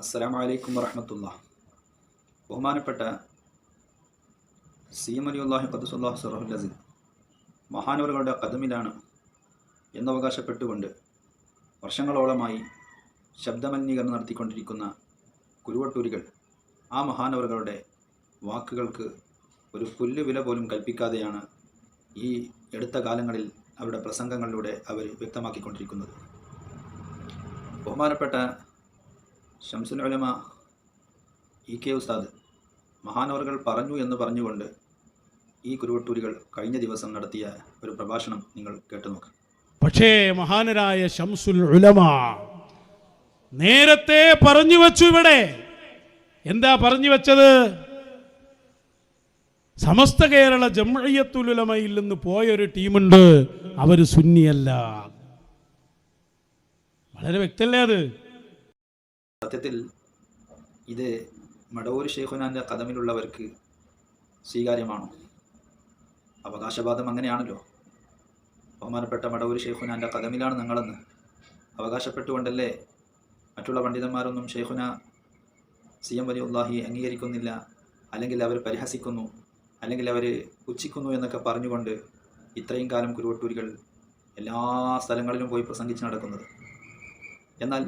അസ്സലാമു അലൈക്കും വറഹ്മത്തുള്ളാഹി. ബഹുമാനപ്പെട്ട സി എം വലിയുല്ലാഹി ഖദ്ദസുല്ലാഹു സിറഹുൽ അസീസ് മഹാനവറുകളുടെ ഖദമിലാണ് എന്നവകാശപ്പെട്ടുകൊണ്ട് വർഷങ്ങളോളമായി ശബ്ദമലിനീകരണം നടത്തിക്കൊണ്ടിരിക്കുന്ന കുരുവട്ടൂരികൾ ആ മഹാനവറുകളുടെ വാക്കുകൾക്ക് ഒരു പുല്ല് വില പോലും കൽപ്പിക്കാതെയാണ് ഈ അടുത്ത കാലങ്ങളിൽ അവരുടെ പ്രസംഗങ്ങളിലൂടെ അവർ വ്യക്തമാക്കിക്കൊണ്ടിരിക്കുന്നത്. ബഹുമാനപ്പെട്ട ശംസുൽ ഉലമ ഇ.കെ. ഉസ്താദ് മഹാനവറുകൾ പറഞ്ഞു എന്ന് പറഞ്ഞുകൊണ്ട് ഈ കുരുവട്ടൂരികൾ കഴിഞ്ഞ ദിവസം നടത്തിയ ഒരു പ്രഭാഷണം നിങ്ങൾ കേട്ടു നോക്കുക. പക്ഷേ മഹാനരായ ശംസുൽ ഉലമ നേരത്തെ പറഞ്ഞു വെച്ചു. ഇവിടെ എന്താ പറഞ്ഞു വെച്ചത്? സമസ്ത കേരള ജംഇയ്യത്തുൽ ഉലമയിൽ നിന്ന് പോയൊരു ടീമുണ്ട്, അവർ സുന്നിയല്ല. വളരെ വ്യക്തമല്ലേ അത്? സത്യത്തിൽ ഇത് മടവൂർ ശൈഖുനാൻ്റെ ഖദമിലുള്ളവർക്ക് സ്വീകാര്യമാണോ? അവകാശവാദം അങ്ങനെയാണല്ലോ. ബഹുമാനപ്പെട്ട മടവൂർ ശൈഖുനാൻ്റെ ഖദമിലാണ് നിങ്ങളെന്ന് അവകാശപ്പെട്ടുകൊണ്ടല്ലേ മറ്റുള്ള പണ്ഡിതന്മാരൊന്നും ശൈഖുന സി എം വലിയുല്ലാഹി അംഗീകരിക്കുന്നില്ല, അല്ലെങ്കിൽ അവർ പരിഹസിക്കുന്നു, അല്ലെങ്കിൽ അവർ പുച്ഛിക്കുന്നു എന്നൊക്കെ പറഞ്ഞുകൊണ്ട് ഇത്രയും കാലം കുരുവട്ടൂരികൾ എല്ലാ സ്ഥലങ്ങളിലും പോയി പ്രസംഗിച്ച് നടക്കുന്നത്. എന്നാൽ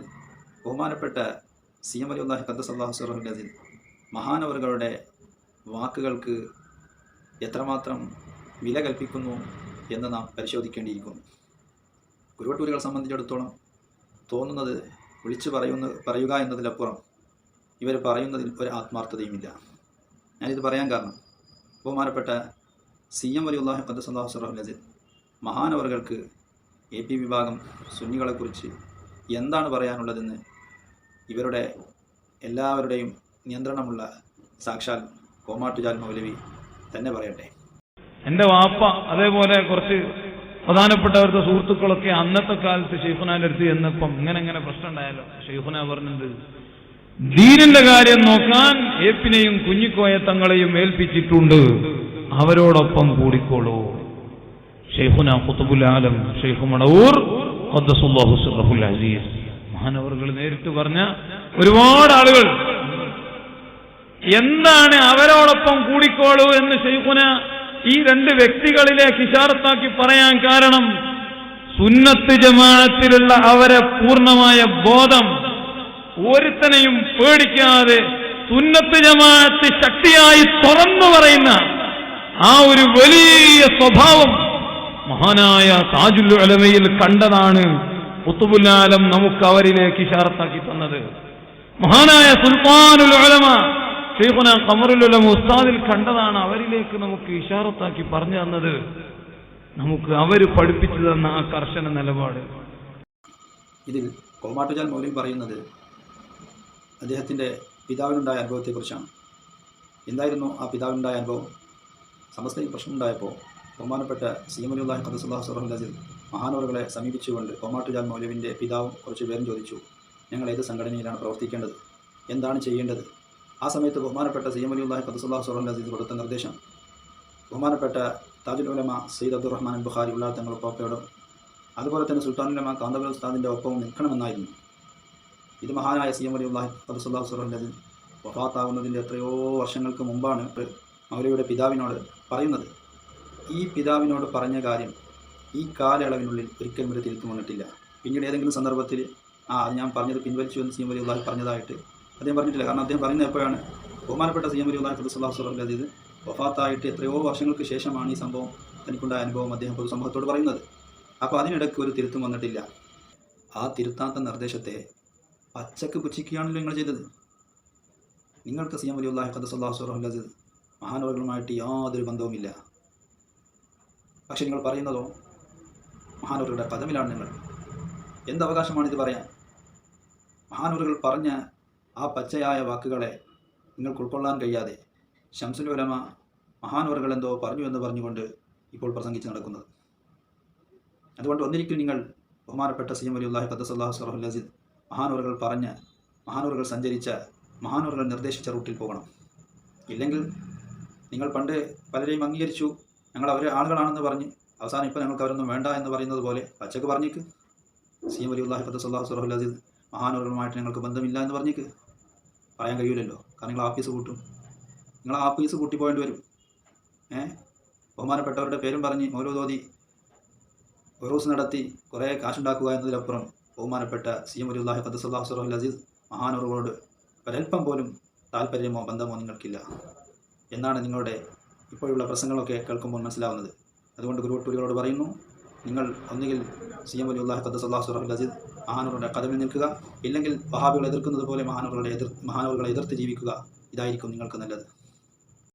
ബഹുമാനപ്പെട്ട സി എം വലിയുല്ലാഹി ഖദ്ദസല്ലാഹു സിറഹുൽ അസീസ് മഹാനവറുകളുടെ വാക്കുകൾക്ക് എത്രമാത്രം വില കൽപ്പിക്കുന്നു എന്ന് നാം പരിശോധിക്കേണ്ടിയിരിക്കുന്നു. കുരുവട്ടൂരികളെ സംബന്ധിച്ചിടത്തോളം തോന്നുന്നത് വിളിച്ചു പറയുക എന്നതിലപ്പുറം ഇവർ പറയുന്നതിൽ ഒരു ആത്മാർത്ഥതയുമില്ല. ഞാനിത് പറയാൻ കാരണം ബഹുമാനപ്പെട്ട സി എം വലിയുല്ലാഹി ഖദ്ദസല്ലാഹു സിറഹുൽ അസീസ് മഹാനവറുകൾക്ക് എ പി വിഭാഗം സുന്നികളെക്കുറിച്ച് എന്താണ് പറയാനുള്ളതെന്ന് ഇവരുടെ എല്ലാവരുടെയും നിയന്ത്രണമുള്ള സാക്ഷാൽ കോമാട്ടുചാൽ മൗലവി തന്നെ പറയട്ടെ. എൻ്റെ വാപ്പ അതേപോലെ കുറച്ച് പ്രധാനപ്പെട്ടവരുടെ സുഹൃത്തുക്കളൊക്കെ അന്നത്തെ കാലത്ത് ഷെയ്ഖുനാൻ്റെ അടുത്ത് ചെന്നപ്പം ഇങ്ങനെ പ്രശ്നം ഉണ്ടായാലോ, ഷെയ്ഖുന പറഞ്ഞത് ദീനിന്റെ കാര്യം നോക്കാൻ ഏപ്പിനെയും കുഞ്ഞിക്കോയ തങ്ങളെയും ഏൽപ്പിച്ചിട്ടുണ്ട്, അവരോടൊപ്പം കൂടിക്കോളൂ. ഷെയ്ഖുന ഖുത്ബുൽ ആലം ഷെയ്ഖ് മടവൂർ ഖദ്ദസുല്ലാഹു സിറഹുൽ അസീസ് മഹാനവറുകൾ നേരിട്ട് പറഞ്ഞ ഒരുപാട് ആളുകൾ എന്താണ് അവരോടൊപ്പം കൂടിക്കോളൂ എന്ന് ഷെയ്ഖുന ഈ രണ്ട് വ്യക്തികളിലേക്ക് ഇശാറത്താക്കി പറയാൻ കാരണം സുന്നത്ത് ജമാഅത്തിലുള്ള അവരെ പൂർണ്ണമായ ബോധം, ഒരുത്തനെയും പേടിക്കാതെ സുന്നത്ത് ജമാഅത്ത് ശക്തിയായി തുറന്നു പറയുന്ന ആ ഒരു വലിയ സ്വഭാവം മഹാനായ താജുൽ ഉലമയിൽ കണ്ടതാണ് ഖുത്ബുൽ ആലം നമുക്ക് അവരിലേക്ക് ഇശാറത്താക്കി തന്നത്. മഹാനായ സുൽത്താനുൽ ഉലമ ശൈഖുന ഖമറുൽ ഉലമ ഉസ്താദിൽ കണ്ടതാണ് അവരിലേക്ക് നമുക്ക് ഇശാറത്താക്കി പറഞ്ഞു തന്നത്, നമുക്ക് അവർ പഠിപ്പിച്ചു തന്ന ആ കർശന നിലപാട്. ഇതിൽ കോമാട്ടുചാൽ മൗലവി പറയുന്നത് അദ്ദേഹത്തിൻ്റെ പിതാവിനുണ്ടായ അനുഭവത്തെക്കുറിച്ചാണ്. എന്തായിരുന്നു ആ പിതാവിനുണ്ടായ അനുഭവം? സമസ്തയിൽ പ്രശ്നമുണ്ടായപ്പോൾ ബഹുമാനപ്പെട്ട സി എം വലിയുല്ലാഹി ഖദ്ദസല്ലാഹു സിറഹുൽ അസീസ് മഹാനവറുകളെ സമീപിച്ചുകൊണ്ട് കോമാട്ടുചാൽ മൗലവിൻ്റെ പിതാവും കുറച്ച് പേരും ചോദിച്ചു, ഞങ്ങൾ ഏത് സംഘടനയിലാണ് പ്രവർത്തിക്കേണ്ടത്, എന്താണ് ചെയ്യേണ്ടത്? ആ സമയത്ത് ബഹുമാനപ്പെട്ട സി എം വലിയുല്ലാഹി ഖദ്ദസല്ലാഹു സിറഹുൽ അസീസ് കൊടുത്ത നിർദ്ദേശം ബഹുമാനപ്പെട്ട താജുൽ ഉലമ സയ്യിദ് അബ്ദുറഹ്മാൻ അൽ ബുഖാരി ഉള്ള തങ്ങളൊപ്പോടും അതുപോലെ തന്നെ സുൽത്താനുൽ ഉലമ കാന്തപുരം ഉസ്താദിൻ്റെ ഒപ്പവും നിൽക്കണമെന്നായിരുന്നു. ഇത് മഹാനായ സി എം വലിയുല്ലാഹി ഖദ്ദസല്ലാഹു സിറഹുൽ അസീസ് വഫാത്താവുന്നതിൻ്റെ എത്രയോ വർഷങ്ങൾക്ക് മുമ്പാണ് മൗലവിയുടെ പിതാവിനോട് പറയുന്നത്. ഈ പിതാവിനോട് പറഞ്ഞ കാര്യം ഈ കാലയളവിനുള്ളിൽ ഒരിക്കലും ഒരു തിരുത്തു വന്നിട്ടില്ല. പിന്നീട് ഏതെങ്കിലും സന്ദർഭത്തിൽ അത് ഞാൻ പറഞ്ഞത് പിൻവലിച്ചു എന്ന് സി എം വലിയുല്ലാഹി പറഞ്ഞതായിട്ട് അദ്ദേഹം പറഞ്ഞിട്ടില്ല. കാരണം അദ്ദേഹം പറയുന്നത് എപ്പോഴാണ്? ബഹുമാനപ്പെട്ട സി എം വലിയുല്ലാഹി ഖദ്ദസല്ലാഹു സിറഹുൽ അസീസ് വഫാത്തായിട്ട് എത്രയോ വർഷങ്ങൾക്ക് ശേഷമാണ് ഈ സംഭവം, തനിക്കുണ്ടായ അനുഭവം അദ്ദേഹം പൊതുസമൂഹത്തോട് പറയുന്നത്. അപ്പോൾ അതിനിടയ്ക്ക് ഒരു തിരുത്തും വന്നിട്ടില്ല. ആ തിരുത്താത്ത നിർദ്ദേശത്തെ പച്ചക്ക് പുച്ഛിക്കുകയാണല്ലോ നിങ്ങൾ ചെയ്തത്. നിങ്ങൾക്ക് സി എം വലിയുല്ലാഹി ഖദ്ദസല്ലാഹു സിറഹുൽ അസീസ് മഹാനവറുകളുമായിട്ട് യാതൊരു ബന്ധവുമില്ല. പക്ഷെ നിങ്ങൾ പറയുന്നതോ മഹാനവറുകളുടെ ഖദമിലാണ്. നിങ്ങൾ എന്ത് അവകാശമാണിത് പറയാൻ? മഹാനവറുകൾ പറഞ്ഞ ആ പച്ചയായ വാക്കുകളെ നിങ്ങൾക്ക് ഉൾക്കൊള്ളാൻ കഴിയാതെ ശംസുൽ ഉലമ മഹാനവറുകൾ എന്തോ പറഞ്ഞു എന്ന് പറഞ്ഞുകൊണ്ട് ഇപ്പോൾ പ്രസംഗിച്ച് നടക്കുന്നത്. അതുകൊണ്ട് ഒന്നിരിക്കലും നിങ്ങൾ ബഹുമാനപ്പെട്ട സി എം വലിയുല്ലാഹി ഖദ്ദസല്ലാഹു സിറഹുൽ അസീസ് മഹാനവറുകൾ പറഞ്ഞ, മഹാനവറുകൾ സഞ്ചരിച്ച, മഹാനവറുകൾ നിർദ്ദേശിച്ച റൂട്ടിൽ പോകണം. ഇല്ലെങ്കിൽ നിങ്ങൾ പണ്ട് പലരെയും അംഗീകരിച്ചു, ഞങ്ങൾ അവർ ആളുകളാണെന്ന് പറഞ്ഞ് അവസാനം ഇപ്പോൾ ഞങ്ങൾക്ക് അവരൊന്നും വേണ്ട എന്ന് പറയുന്നത് പോലെ പച്ചക്ക് പറഞ്ഞേക്ക്. സി എം വലിയുല്ലാഹി ഖദ്ദസല്ലാഹു സിറഹുൽ അസീസ് മഹാനവറുകളുമായിട്ട് ഞങ്ങൾക്ക് ബന്ധമില്ല എന്ന് പറഞ്ഞേക്ക്. പറയാൻ കഴിയില്ലല്ലോ. കാരണം നിങ്ങൾ ആഫീസ് കൂട്ടും, നിങ്ങൾ ആഫീസ് കൂട്ടിപ്പോകേണ്ടി വരും. ബഹുമാനപ്പെട്ടവരുടെ പേരും പറഞ്ഞ് മൗലൂദ് ഓതി ഉറൂസ് നടത്തി കുറേ കാശുണ്ടാക്കുക എന്നതിലപ്പുറം ബഹുമാനപ്പെട്ട CM വലിയുല്ലാഹി ഖദ്ദസല്ലാഹു സിർറഹുൽ അസീസ് മഹാനവറുകളോട് ഒരൽപ്പം പോലും താല്പര്യമോ ബന്ധമോ നിങ്ങൾക്കില്ല എന്നാണ് നിങ്ങളുടെ ഇപ്പോഴുള്ള പ്രസംഗങ്ങളൊക്കെ കേൾക്കുമ്പോൾ മനസ്സിലാവുന്നത്. അതുകൊണ്ട് ഗുരുവട്ടൂരികളോട് പറയുന്നു, നിങ്ങൾ ഒന്നുകിൽ CM വലിയുല്ലാഹി ഖദ്ദസല്ലാഹു സിർറഹുൽ അസീസ് മഹാനവറുടെ കദമിൽ നിൽക്കുക, ഇല്ലെങ്കിൽ വഹാബികളെ എതിർക്കുന്നത് പോലെ മഹാനവറുകളെ എതിർത്ത് ജീവിക്കുക. ഇതായിരിക്കും നിങ്ങൾക്ക് നല്ലത്.